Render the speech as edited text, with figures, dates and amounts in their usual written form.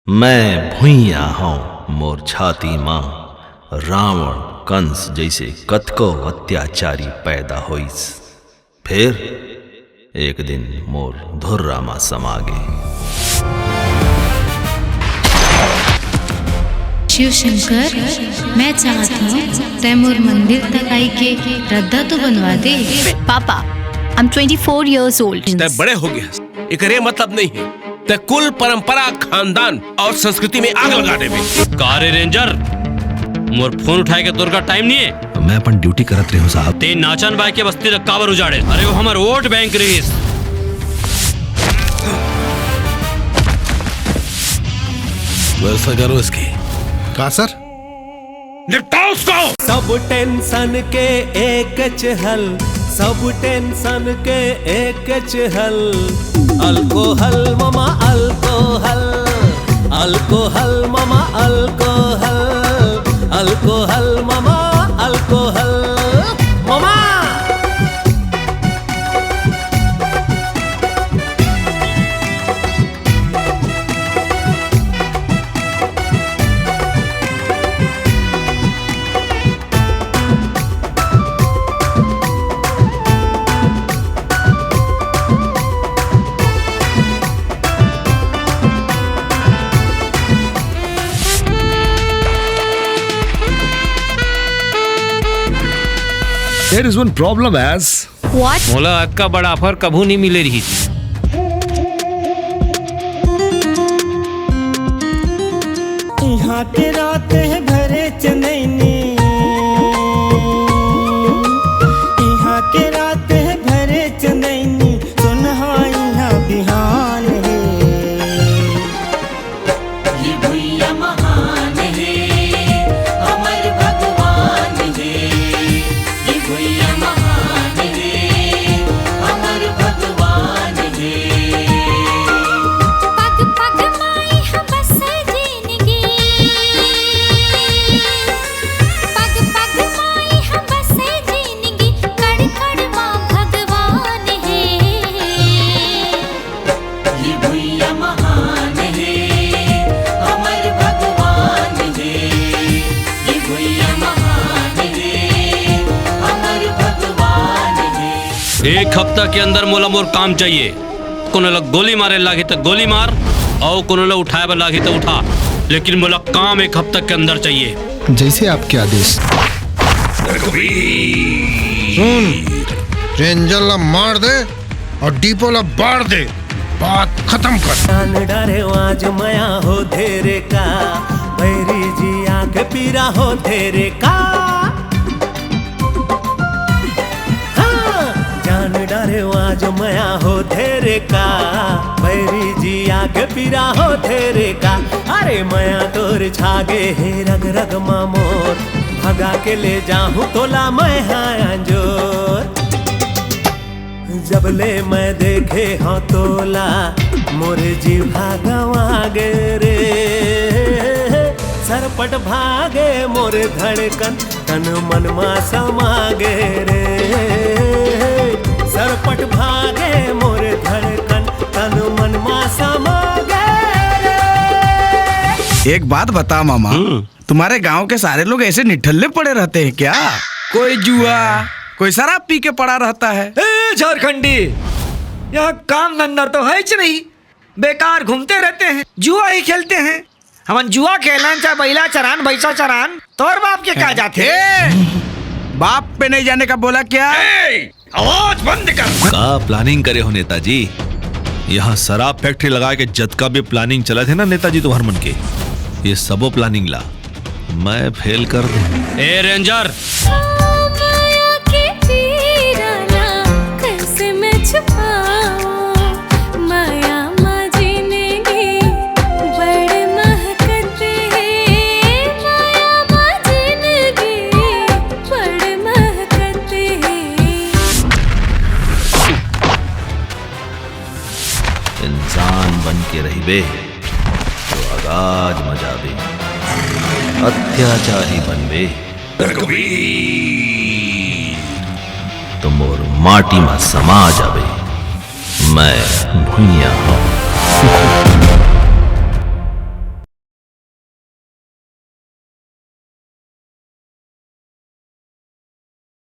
मैं भुइया हूँ मोर छाती माँ रावण कंस जैसे कतको अत्याचारी पैदा होइस। फिर एक दिन मोर धुर्रा माँ समागे। शिव शंकर, मैं चाहता हूँ तैमूर मंदिर तक आई के रद्दा तो बनवा दे। पापा, I'm 24 years old. तब बड़े हो गया, एकरे मतलब नहीं है ते कुल परंपरा खानदान और संस्कृति में आग लगा देवे। कारे रेंजर, मोर फोन उठाए के तोर का टाइम नहीं है। मैं अपन ड्यूटी करत रही हूँ साहब। ते नाचन बाई के बस्ती तक काबर उजाड़े। अरे वो हमार वोट बैंक रहीस। वैसा करो इसकी। कहा सर? निपटाओ उसको। सब टेंशन के एक चहल, सब टेंशन के एक चहल। अल्कोहल मामा अल्कोहल, अल्कोहल मामा अल्कोहल, अल्कोहल मामा अल्कोहल मामा। There is one problem as What? मोला अक्का बड़ा ऑफर कभू नहीं मिले रही। यहाँ के रातें भरे चनैनी, यहाँ के रातें भरे चनैनी। सुनहा यहाँ बिहान है, ये भैया महान है, अमर भगवान है। ये भैया महान है, अमर भगवान है। पग पग माई हम बसे जिंदगी, पग पग माई हम बसे जिंदगी। कड़ कड़ माँ भगवान है, ये भैया महान है, अमर भगवान है। ये भैया महान है, अमर भगवान है। एक हफ्ता के अंदर मोला मोर काम चाहिए। कोनो लग गोली मारे लागे तो गोली मार और कोनो लग उठाए पर लागे तो उठा, लेकिन मोला काम एक हफ्ता के अंदर चाहिए। जैसे आपके आदेश। सुन, रेंजर ला मार दे और डिपो ला बाढ़ दे, बात खत्म कर। जान डरे आज मया हो तेरे का, भैरी जी आके पीरा हो तेरे का। हाँ, जान डरे आज मया हो तेरे का, भैरी जी आके पीरा हो तेरे का। अरे मया तोर छागे हे रग रग मामोर, भगा के ले जाहूँ तोला मैं हाँ जोर। जब ले मैं देखे हाँ तोला, मोरे जी भागवागे रे। सरपट भागे मोरे धड़कन, तन मन मा समागे रे। सरपट भागे मोरे धड़कन, तन मन मा समागे रे। एक बात बता मामा, तुम्हारे गांव के सारे लोग ऐसे निठल्ले पड़े रहते हैं क्या? कोई जुआ, कोई शराब पी के पड़ा रहता है। झारखंडी, यहाँ काम धंधा तो है ही नहीं, बेकार घूमते रहते हैं, जुआ ही खेलते हैं। हमन जुआ खेलन चाहे बैला चरान भैंसा चरान, तोर बाप के क्या जाते? बाप पे नहीं जाने का बोला क्या? आवाज बंद कर। का प्लानिंग करे हो नेताजी? यहाँ शराब फैक्ट्री लगा के जतका भी प्लानिंग चला थे ना नेताजी तुम्हार मन के, ये सबो प्लानिंग ला मैं फेल कर दूं। ए रेंजर, माया के पीराना कैसे मैं छुपाऊं। माया माँ जिंदगी बड़ महकते हैं, माया माँ जिंदगी बड़ महकते हैं। इंसान बन के रहिबे तो आगाज मजाबे, अत्याचारी बनबे तो मोर माटी में समा जाबे। मैं भुइया हूँ।